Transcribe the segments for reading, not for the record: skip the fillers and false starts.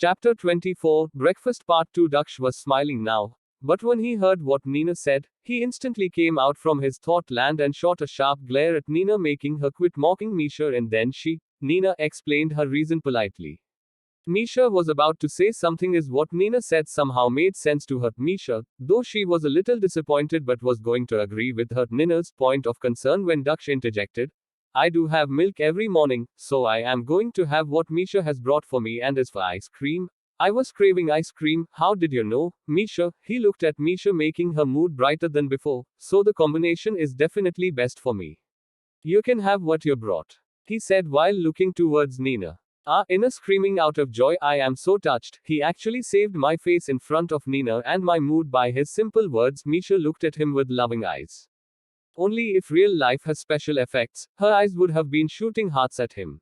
Chapter 24, Breakfast Part 2. Daksh was smiling now, but when he heard what Nina said, he instantly came out from his thought land and shot a sharp glare at Nina, making her quit mocking Misha, and then Nina, explained her reason politely. Misha was about to say something as what Nina said somehow made sense to her. Misha, though she was a little disappointed but was going to agree with her Nina's point of concern when Daksh interjected. I do have milk every morning, so I am going to have what Misha has brought for me, and as for ice cream, I was craving ice cream. How did you know, Misha? He looked at Misha, making her mood brighter than before. So the combination is definitely best for me. You can have what you brought, he said while looking towards Nina. Nina screaming out of joy, I am so touched. He actually saved my face in front of Nina and my mood by his simple words. Misha looked at him with loving eyes. Only if real life has special effects, her eyes would have been shooting hearts at him.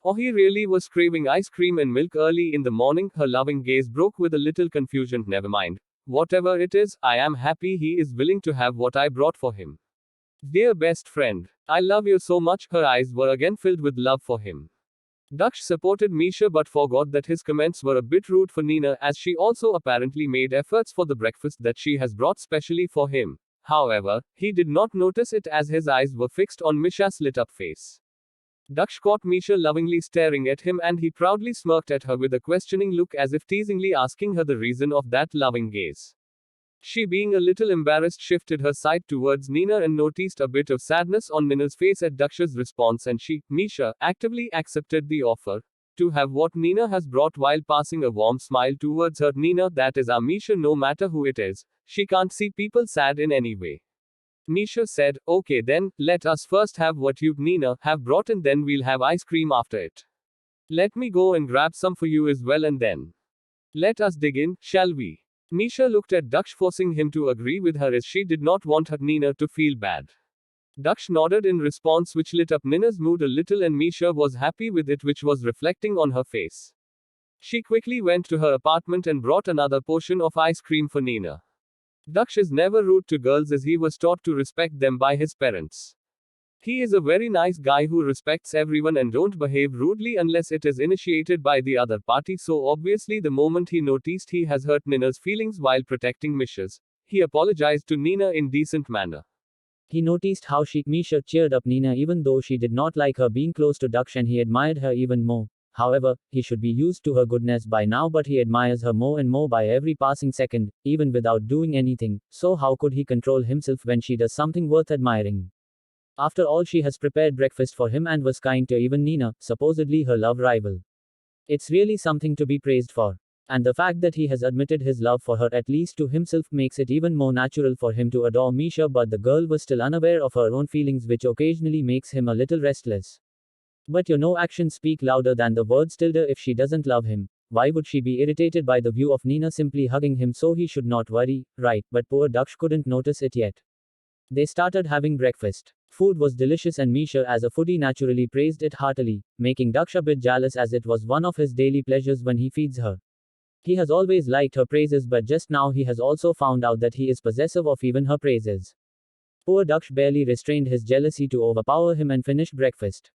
Oh, he really was craving ice cream and milk early in the morning. Her loving gaze broke with a little confusion. Never mind. Whatever it is, I am happy he is willing to have what I brought for him. Dear best friend, I love you so much. Her eyes were again filled with love for him. Daksh supported Misha but forgot that his comments were a bit rude for Nina, as she also apparently made efforts for the breakfast that she has brought specially for him. However, he did not notice it as his eyes were fixed on Misha's lit-up face. Daksh caught Misha lovingly staring at him, and he proudly smirked at her with a questioning look, as if teasingly asking her the reason of that loving gaze. She, being a little embarrassed, shifted her sight towards Nina and noticed a bit of sadness on Nina's face at Daksh's response, and Misha, actively accepted the offer to have what Nina has brought while passing a warm smile towards her. Nina, that is Misha, no matter who it is, she can't see people sad in any way. Misha said, okay then, let us first have what you, Nina, have brought, and then we'll have ice cream after it. Let me go and grab some for you as well, and then let us dig in, shall we? Misha looked at Daksh, forcing him to agree with her as she did not want her Nina to feel bad. Daksh nodded in response, which lit up Nina's mood a little, and Misha was happy with it, which was reflecting on her face. She quickly went to her apartment and brought another portion of ice cream for Nina. Daksh is never rude to girls, as he was taught to respect them by his parents. He is a very nice guy who respects everyone and don't behave rudely unless it is initiated by the other party. So obviously the moment he noticed he has hurt Nina's feelings while protecting Misha's, he apologized to Nina in decent manner. He noticed how Misha cheered up Nina even though she did not like her being close to Daksh, and he admired her even more. However, he should be used to her goodness by now, but he admires her more and more by every passing second, even without doing anything. So how could he control himself when she does something worth admiring? After all, she has prepared breakfast for him and was kind to even Nina, supposedly her love rival. It's really something to be praised for. And the fact that he has admitted his love for her, at least to himself, makes it even more natural for him to adore Misha, but the girl was still unaware of her own feelings, which occasionally makes him a little restless. But actions speak louder than the words. If she doesn't love him, why would she be irritated by the view of Nina simply hugging him? So he should not worry, right? But poor Daksh couldn't notice it yet. They started having breakfast. Food was delicious, and Misha, as a foodie, naturally praised it heartily, making Daksh a bit jealous, as it was one of his daily pleasures when he feeds her. He has always liked her praises, but just now he has also found out that he is possessive of even her praises. Poor Daksh barely restrained his jealousy to overpower him and finished breakfast.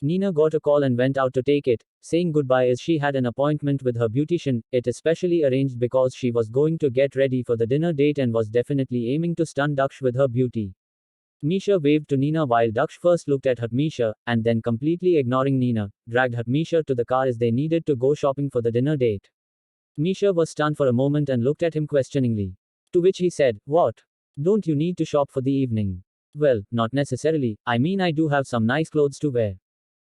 Nina got a call and went out to take it, saying goodbye as she had an appointment with her beautician, it especially arranged because she was going to get ready for the dinner date and was definitely aiming to stun Daksh with her beauty. Misha waved to Nina while Daksh first looked at her Misha, and then, completely ignoring Nina, dragged her Misha to the car as they needed to go shopping for the dinner date. Misha was stunned for a moment and looked at him questioningly. To which he said, what? Don't you need to shop for the evening? Well, not necessarily, I mean I do have some nice clothes to wear.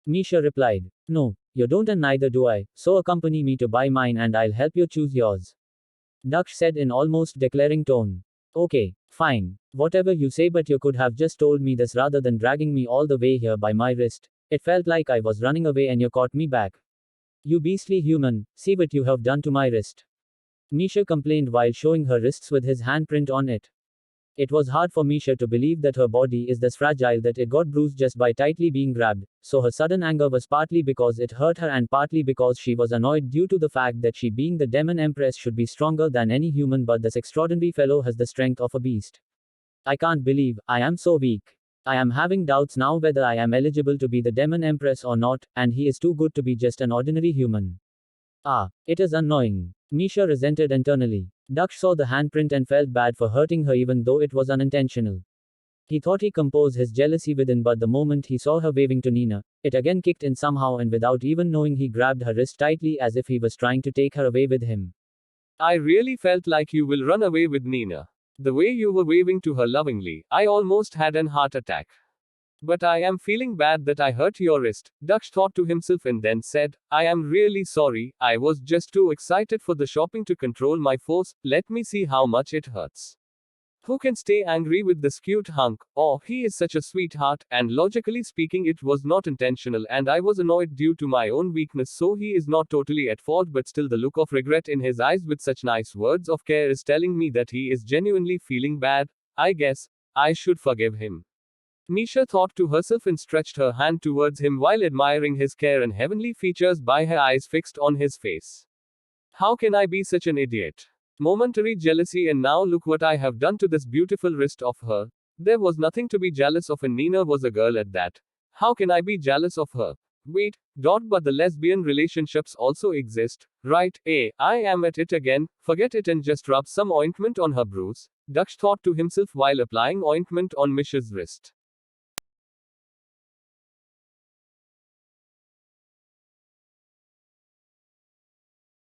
Misha replied. No, you don't, and neither do I, so accompany me to buy mine and I'll help you choose yours. Daksh said in almost declaring tone. Okay, fine. Whatever you say, but you could have just told me this rather than dragging me all the way here by my wrist. It felt like I was running away and you caught me back. You beastly human, see what you have done to my wrist. Misha complained while showing her wrists with his handprint on it. It was hard for Misha to believe that her body is this fragile that it got bruised just by tightly being grabbed, so her sudden anger was partly because it hurt her and partly because she was annoyed due to the fact that she, being the demon empress, should be stronger than any human, but this extraordinary fellow has the strength of a beast. I can't believe I am so weak. I am having doubts now whether I am eligible to be the demon empress or not, and he is too good to be just an ordinary human. Ah, it is annoying. Misha resented internally. Daksh saw the handprint and felt bad for hurting her even though it was unintentional. He thought he composed his jealousy within, but the moment he saw her waving to Nina, it again kicked in somehow, and without even knowing, he grabbed her wrist tightly as if he was trying to take her away with him. I really felt like you will run away with Nina. The way you were waving to her lovingly, I almost had an heart attack. But I am feeling bad that I hurt your wrist, Daksh thought to himself and then said, I am really sorry, I was just too excited for the shopping to control my force, let me see how much it hurts. Who can stay angry with this cute hunk? Oh, he is such a sweetheart, and logically speaking, it was not intentional, and I was annoyed due to my own weakness, so he is not totally at fault, but still, the look of regret in his eyes with such nice words of care is telling me that he is genuinely feeling bad. I guess I should forgive him. Misha thought to herself and stretched her hand towards him while admiring his care and heavenly features by her eyes fixed on his face. How can I be such an idiot? Momentary jealousy, and now look what I have done to this beautiful wrist of her. There was nothing to be jealous of, and Nina was a girl at that. How can I be jealous of her? Wait, but the lesbian relationships also exist, right? I am at it again, forget it and just rub some ointment on her bruise, Daksh thought to himself while applying ointment on Misha's wrist.